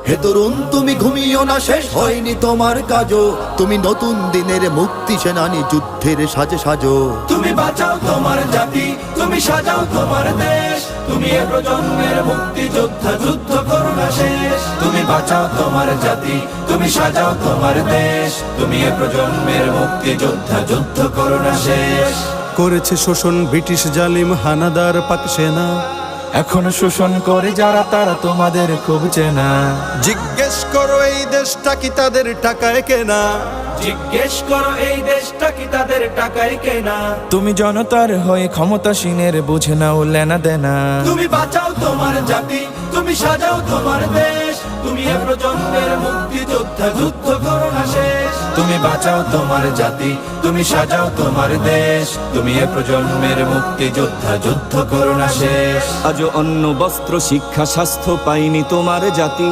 হে তরুণ তুমি ঘুমিও না, শেষ হয়নি তোমার কাজও, তুমি নতুন দিনের মুক্তি সেনানী, যুদ্ধের সাজে সাজো। তুমি বাঁচাও তোমার জাতি, তুমি সাজাও তোমার দেশ, তুমি এ প্রজন্মের মুক্তি যোদ্ধা, যুদ্ধ করো না শেষ। তুমি বাঁচাও তোমার জাতি, তুমি সাজাও তোমার দেশ, তুমি এ প্রজন্মের মুক্তি যোদ্ধা, যুদ্ধ করো না শেষ। করেছে শোষণ ব্রিটিশ জালিম হানাদার পাক সেনা, এখন শোষণ করে যারা তারা তোমাদের খুব চেনা। জিজ্ঞেস করো এই দেশটা কি তাদের টাকায় কেনা? জিজ্ঞেস করো এই দেশটা কি তাদের টাকায় কেনা? তুমি জনতার হয়ে ক্ষমতাসীনের বুঝে নাও লেনা দেনা। তুমি বাঁচাও তোমার জাতি, তুমি সাজাও তোমার দেশ, তুমি এ প্রজন্মের মুক্তি যোদ্ধা, যুদ্ধ করো না শেষ। তুমি বাঁচাও তোমার জাতি, তুমি সাজাও তোমার দেশ, তুমি এ প্রজন্মের মুক্তি যোদ্ধা, যুদ্ধ করো না শেষ। আজও অন্ন বস্ত্র শিক্ষা স্বাস্থ্য পাইনি তোমার জাতি,